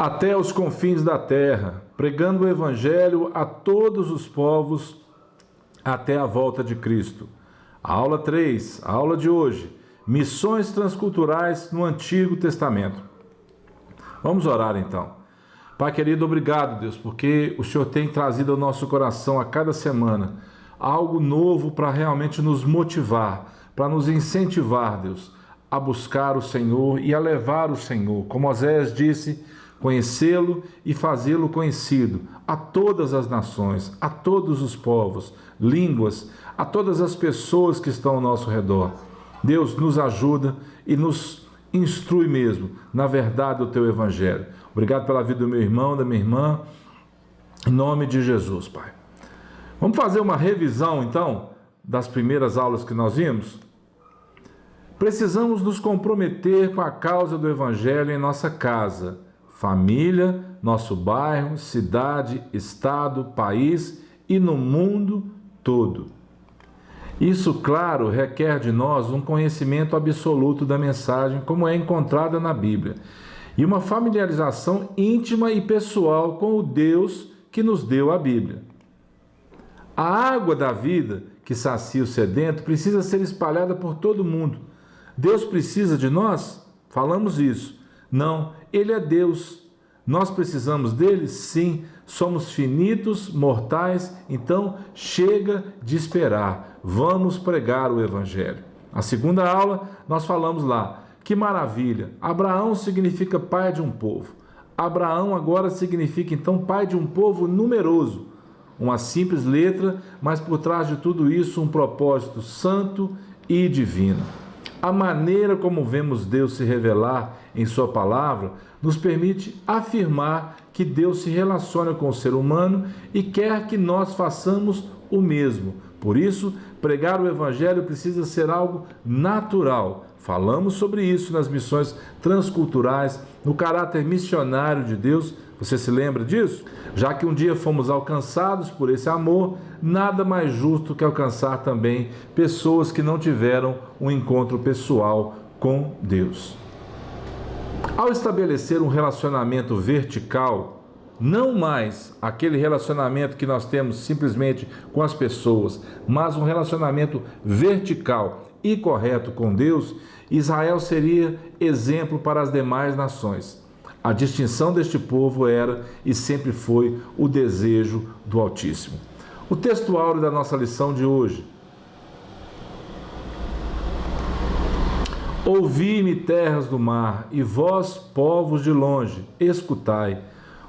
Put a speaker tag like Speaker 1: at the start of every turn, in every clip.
Speaker 1: até os confins da terra, pregando o Evangelho a todos os povos até a volta de Cristo. Aula 3, a aula de hoje, missões transculturais no Antigo Testamento. Vamos orar então. Pai querido, obrigado, Deus, porque o Senhor tem trazido ao nosso coração a cada semana algo novo para realmente nos motivar, para nos incentivar, Deus, a buscar o Senhor e a levar o Senhor. Como Oséias disse, conhecê-lo e fazê-lo conhecido a todas as nações, a todos os povos, línguas, a todas as pessoas que estão ao nosso redor. Deus nos ajuda e nos instrui mesmo na verdade do teu Evangelho. Obrigado pela vida do meu irmão, da minha irmã, em nome de Jesus, Pai. Vamos fazer uma revisão então das primeiras aulas que nós vimos? Precisamos nos comprometer com a causa do Evangelho em nossa casa, família, nosso bairro, cidade, estado, país e no mundo todo. Isso, claro, requer de nós um conhecimento absoluto da mensagem como é encontrada na Bíblia e uma familiarização íntima e pessoal com o Deus que nos deu a Bíblia. A água da vida que sacia o sedento precisa ser espalhada por todo mundo. Deus precisa de nós? Falamos isso. Não, Ele é Deus. Nós precisamos dele? Sim. Somos finitos, mortais, então chega de esperar. Vamos pregar o Evangelho. A segunda aula, nós falamos lá. Que maravilha! Abraão significa pai de um povo. Abraão agora significa então pai de um povo numeroso. Uma simples letra, mas por trás de tudo isso um propósito santo e divino. A maneira como vemos Deus se revelar em sua palavra nos permite afirmar que Deus se relaciona com o ser humano e quer que nós façamos o mesmo. Por isso, pregar o Evangelho precisa ser algo natural. Falamos sobre isso nas missões transculturais, no caráter missionário de Deus. Você se lembra disso? Já que um dia fomos alcançados por esse amor, nada mais justo que alcançar também pessoas que não tiveram um encontro pessoal com Deus. Ao estabelecer um relacionamento vertical, não mais aquele relacionamento que nós temos simplesmente com as pessoas, mas um relacionamento vertical e correto com Deus, Israel seria exemplo para as demais nações. A distinção deste povo era e sempre foi o desejo do Altíssimo. O texto áureo da nossa lição de hoje. Ouvi-me, terras do mar, e vós, povos de longe, escutai.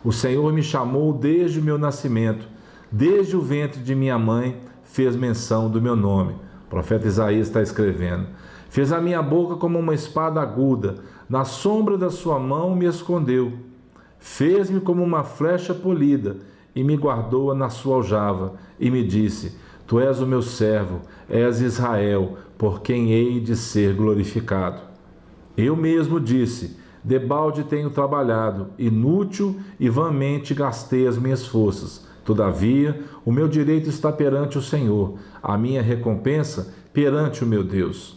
Speaker 1: O Senhor me chamou desde o meu nascimento, desde o ventre de minha mãe fez menção do meu nome. O profeta Isaías está escrevendo. Fez a minha boca como uma espada aguda, na sombra da sua mão me escondeu. Fez-me como uma flecha polida, e me guardou na sua aljava, e me disse, tu és o meu servo, és Israel, por quem hei de ser glorificado. Eu mesmo disse, debalde tenho trabalhado, inútil e vãmente gastei as minhas forças. Todavia, o meu direito está perante o Senhor, a minha recompensa perante o meu Deus.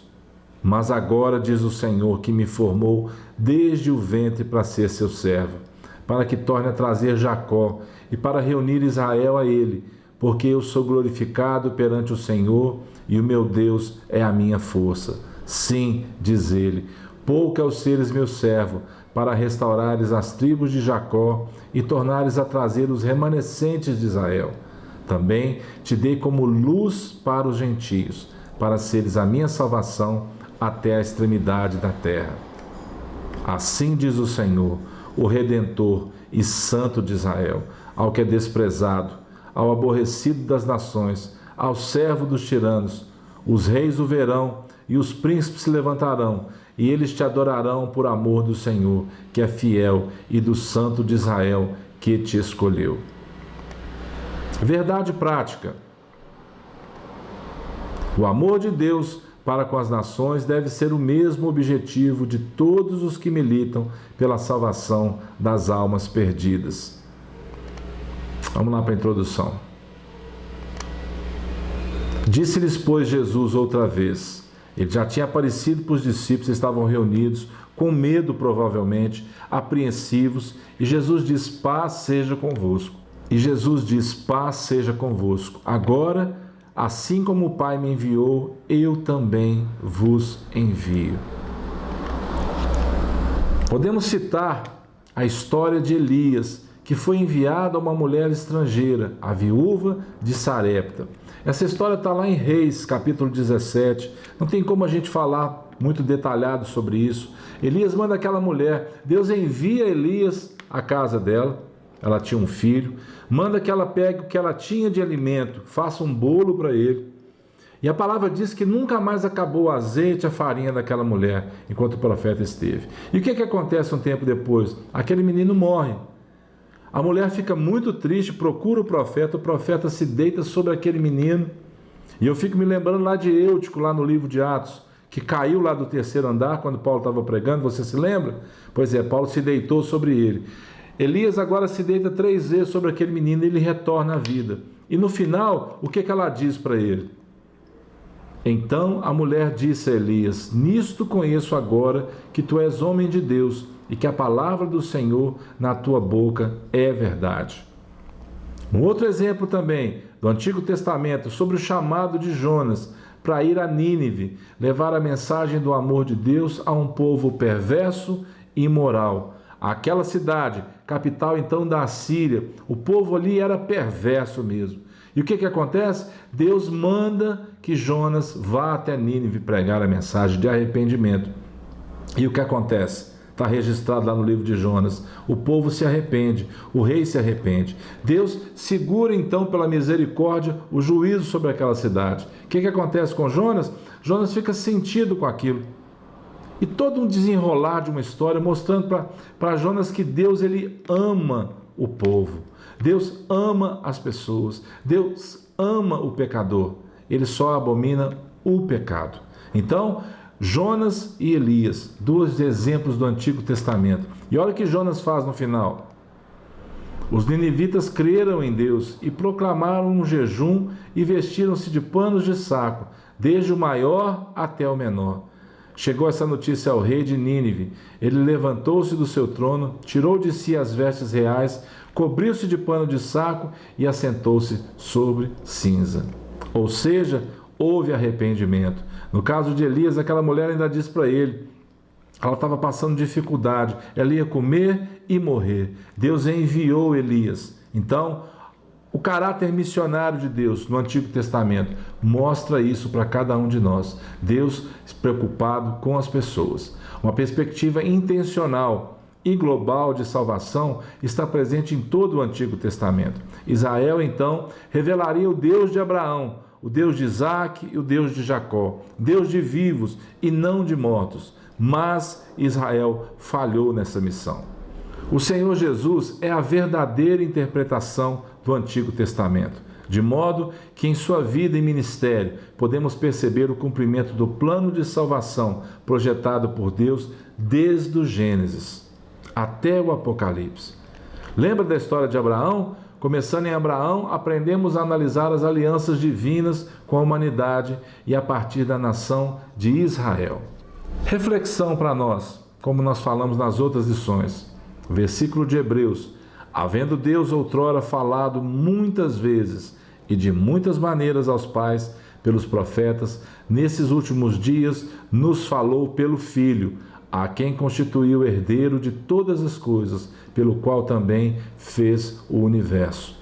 Speaker 1: Mas agora diz o Senhor que me formou desde o ventre para ser seu servo, para que torne a trazer Jacó e para reunir Israel a ele, porque eu sou glorificado perante o Senhor e o meu Deus é a minha força. Sim, diz ele, pouco é o seres meu servo, para restaurares as tribos de Jacó e tornares a trazer os remanescentes de Israel. Também te dei como luz para os gentios, para seres a minha salvação até a extremidade da terra. Assim diz o Senhor, o Redentor e Santo de Israel, ao que é desprezado, ao aborrecido das nações, ao servo dos tiranos. Os reis o verão e os príncipes se levantarão, e eles te adorarão por amor do Senhor, que é fiel, e do Santo de Israel, que te escolheu. Verdade prática. O amor de Deus para com as nações deve ser o mesmo objetivo de todos os que militam pela salvação das almas perdidas. Vamos lá para a introdução. Disse-lhes, pois, Jesus outra vez, Ele já tinha aparecido para os discípulos, eles estavam reunidos, com medo provavelmente, apreensivos, e Jesus diz: paz seja convosco. E Jesus diz: paz seja convosco. Agora, assim como o Pai me enviou, eu também vos envio. Podemos citar a história de Elias, que foi enviado a uma mulher estrangeira, a viúva de Sarepta. Essa história está lá em Reis, capítulo 17. Não tem como a gente falar muito detalhado sobre isso. Elias manda aquela mulher, Deus envia Elias à casa dela, ela tinha um filho, manda que ela pegue o que ela tinha de alimento, faça um bolo para ele. E a palavra diz que nunca mais acabou o azeite, a farinha daquela mulher, enquanto o profeta esteve. E o que acontece um tempo depois? Aquele menino morre. A mulher fica muito triste, procura o profeta se deita sobre aquele menino. E eu fico me lembrando lá de Eutico, lá no livro de Atos, que caiu lá do terceiro andar quando Paulo estava pregando, você se lembra? Pois é, Paulo se deitou sobre ele. Elias agora se deita 3 vezes sobre aquele menino e ele retorna à vida. E no final, o que ela diz para ele? Então a mulher disse a Elias: nisto conheço agora que tu és homem de Deus e que a palavra do Senhor na tua boca é verdade. Um outro exemplo também do Antigo Testamento sobre o chamado de Jonas para ir a Nínive, levar a mensagem do amor de Deus a um povo perverso e imoral. Aquela cidade, capital então da Assíria, o povo ali era perverso mesmo. E o que acontece? Deus manda que Jonas vá até Nínive pregar a mensagem de arrependimento. E o que acontece? Está registrado lá no livro de Jonas. O povo se arrepende, o rei se arrepende. Deus segura então pela misericórdia o juízo sobre aquela cidade. O que acontece com Jonas? Jonas fica sentido com aquilo. E todo um desenrolar de uma história mostrando para Jonas que Deus ele ama o povo. Deus ama as pessoas. Deus ama o pecador. Ele só abomina o pecado. Então, Jonas e Elias, 2 exemplos do Antigo Testamento. E olha o que Jonas faz no final. Os ninivitas creram em Deus e proclamaram um jejum e vestiram-se de panos de saco, desde o maior até o menor. Chegou essa notícia ao rei de Nínive. Ele levantou-se do seu trono, tirou de si as vestes reais, cobriu-se de pano de saco e assentou-se sobre cinza. Ou seja, houve arrependimento. No caso de Elias, aquela mulher ainda disse para ele, ela estava passando dificuldade, ela ia comer e morrer. Deus enviou Elias. Então, o caráter missionário de Deus no Antigo Testamento mostra isso para cada um de nós. Deus preocupado com as pessoas. Uma perspectiva intencional e global de salvação está presente em todo o Antigo Testamento. Israel, então, revelaria o Deus de Abraão, o Deus de Isaac e o Deus de Jacó, Deus de vivos e não de mortos. Mas Israel falhou nessa missão. O Senhor Jesus é a verdadeira interpretação do Antigo Testamento, de modo que em sua vida e ministério podemos perceber o cumprimento do plano de salvação projetado por Deus desde o Gênesis até o Apocalipse. Lembra da história de Abraão? Começando em Abraão, aprendemos a analisar as alianças divinas com a humanidade e a partir da nação de Israel. Reflexão para nós, como nós falamos nas outras lições. Versículo de Hebreus: havendo Deus outrora falado muitas vezes e de muitas maneiras aos pais pelos profetas, nesses últimos dias nos falou pelo Filho, a quem constituiu herdeiro de todas as coisas, pelo qual também fez o universo.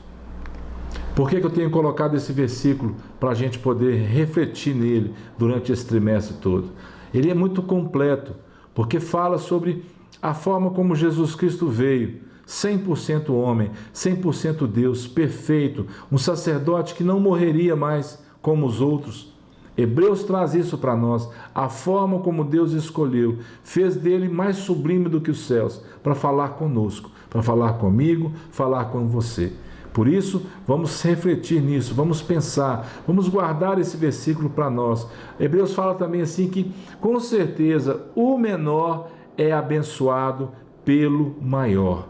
Speaker 1: Por que eu tenho colocado esse versículo para a gente poder refletir nele durante esse trimestre todo? Ele é muito completo, porque fala sobre a forma como Jesus Cristo veio, 100% homem, 100% Deus, perfeito, um sacerdote que não morreria mais como os outros. Hebreus traz isso para nós, a forma como Deus escolheu, fez dele mais sublime do que os céus, para falar conosco, para falar comigo, falar com você. Por isso, vamos refletir nisso, vamos pensar, vamos guardar esse versículo para nós. Hebreus fala também assim que, com certeza, o menor é abençoado pelo maior.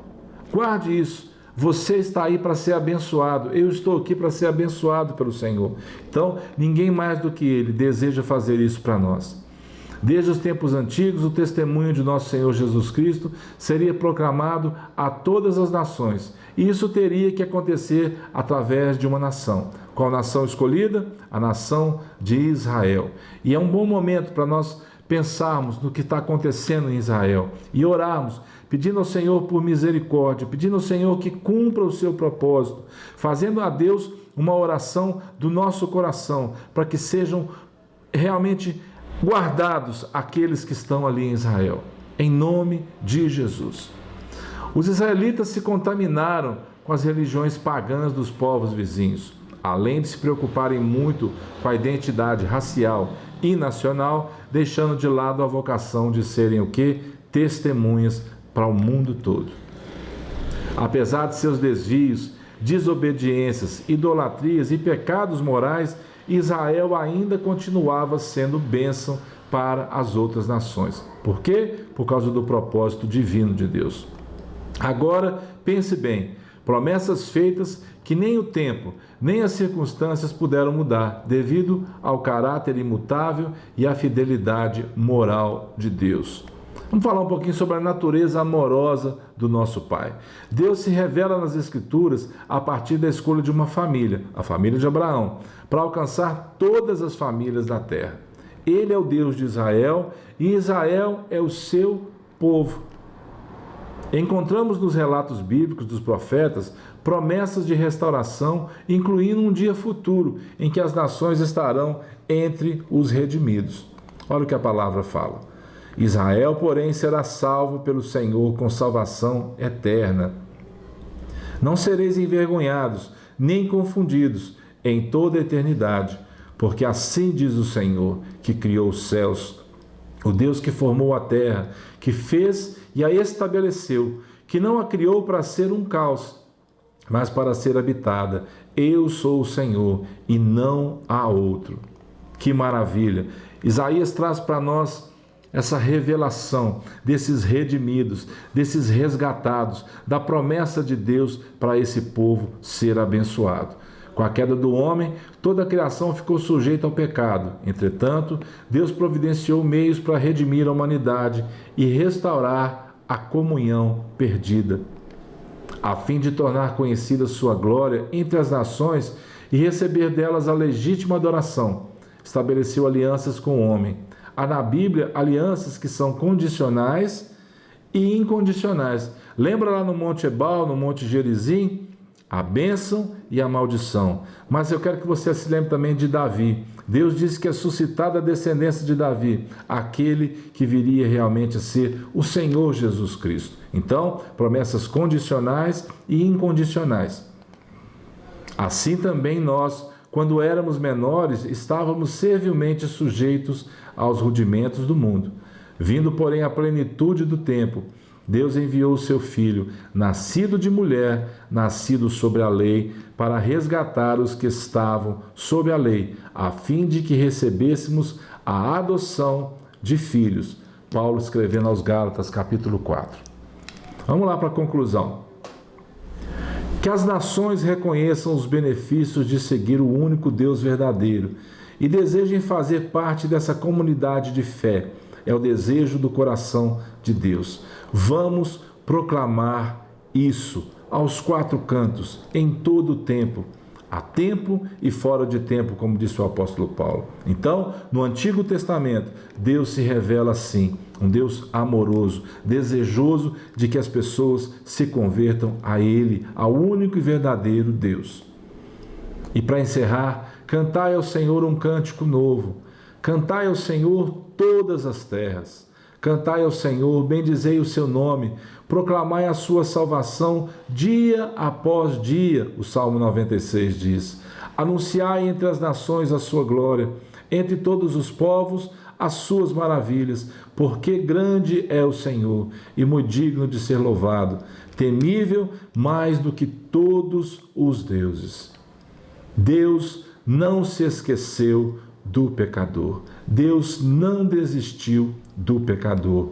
Speaker 1: Guarde isso. Você está aí para ser abençoado. Eu estou aqui para ser abençoado pelo Senhor. Então, ninguém mais do que Ele deseja fazer isso para nós. Desde os tempos antigos, o testemunho de nosso Senhor Jesus Cristo seria proclamado a todas as nações. E isso teria que acontecer através de uma nação. Qual nação escolhida? A nação de Israel. E é um bom momento para nós pensarmos no que está acontecendo em Israel e orarmos, pedindo ao Senhor por misericórdia, pedindo ao Senhor que cumpra o seu propósito, fazendo a Deus uma oração do nosso coração, para que sejam realmente guardados aqueles que estão ali em Israel, em nome de Jesus. Os israelitas se contaminaram com as religiões pagãs dos povos vizinhos. Além de se preocuparem muito com a identidade racial e nacional, deixando de lado a vocação de serem o quê? Testemunhas para o mundo todo. Apesar de seus desvios, desobediências, idolatrias e pecados morais, Israel ainda continuava sendo bênção para as outras nações. Por quê? Por causa do propósito divino de Deus. Agora, pense bem, promessas feitas que nem o tempo, nem as circunstâncias puderam mudar, devido ao caráter imutável e à fidelidade moral de Deus. Vamos falar um pouquinho sobre a natureza amorosa do nosso Pai. Deus se revela nas Escrituras a partir da escolha de uma família, a família de Abraão, para alcançar todas as famílias da terra. Ele é o Deus de Israel e Israel é o seu povo. Encontramos nos relatos bíblicos dos profetas promessas de restauração, incluindo um dia futuro em que as nações estarão entre os redimidos. Olha o que a palavra fala. Israel, porém, será salvo pelo Senhor com salvação eterna. Não sereis envergonhados, nem confundidos em toda a eternidade, porque assim diz o Senhor, que criou os céus, o Deus que formou a terra, que fez e a estabeleceu, que não a criou para ser um caos, mas para ser habitada. Eu sou o Senhor e não há outro. Que maravilha! Isaías traz para nós essa revelação desses redimidos, desses resgatados, da promessa de Deus para esse povo ser abençoado. Com a queda do homem, toda a criação ficou sujeita ao pecado. Entretanto, Deus providenciou meios para redimir a humanidade e restaurar a comunhão perdida, a fim de tornar conhecida sua glória entre as nações e receber delas a legítima adoração. Estabeleceu alianças com o homem. Há na Bíblia alianças que são condicionais e incondicionais. Lembra lá no Monte Ebal, no Monte Gerizim? A bênção e a maldição. Mas eu quero que você se lembre também de Davi. Deus disse que é suscitada a descendência de Davi, aquele que viria realmente a ser o Senhor Jesus Cristo. Então, promessas condicionais e incondicionais. Assim também nós, quando éramos menores, estávamos servilmente sujeitos aos rudimentos do mundo. Vindo, porém, à plenitude do tempo, Deus enviou o seu Filho, nascido de mulher, nascido sobre a lei, para resgatar os que estavam sob a lei, a fim de que recebêssemos a adoção de filhos. Paulo escrevendo aos Gálatas, capítulo 4. Vamos lá para a conclusão. Que as nações reconheçam os benefícios de seguir o único Deus verdadeiro e desejem fazer parte dessa comunidade de fé. É o desejo do coração de Deus. Vamos proclamar isso aos quatro cantos, em todo o tempo, a tempo e fora de tempo, como disse o apóstolo Paulo. Então, no Antigo Testamento, Deus se revela assim, um Deus amoroso, desejoso de que as pessoas se convertam a Ele, ao único e verdadeiro Deus. E para encerrar, cantai ao Senhor um cântico novo, cantai ao Senhor todas as terras. Cantai ao Senhor, bendizei o seu nome, proclamai a sua salvação dia após dia, o Salmo 96 diz. Anunciai entre as nações a sua glória, entre todos os povos as suas maravilhas, porque grande é o Senhor e muito digno de ser louvado, temível mais do que todos os deuses. Deus não se esqueceu do pecador. Deus não desistiu do pecador.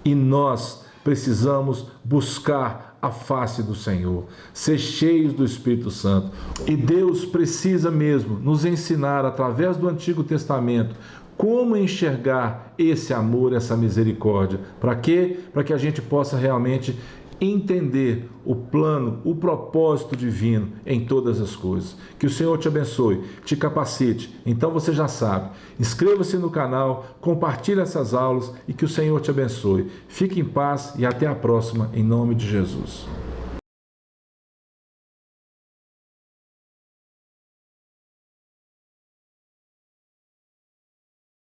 Speaker 1: E nós precisamos buscar a face do Senhor, ser cheios do Espírito Santo. E Deus precisa mesmo nos ensinar, através do Antigo Testamento, como enxergar esse amor, essa misericórdia. Para quê? Para que a gente possa realmente entender o plano, o propósito divino em todas as coisas. Que o Senhor te abençoe, te capacite. Então você já sabe, inscreva-se no canal, compartilhe essas aulas e que o Senhor te abençoe. Fique em paz e até a próxima, em nome de Jesus.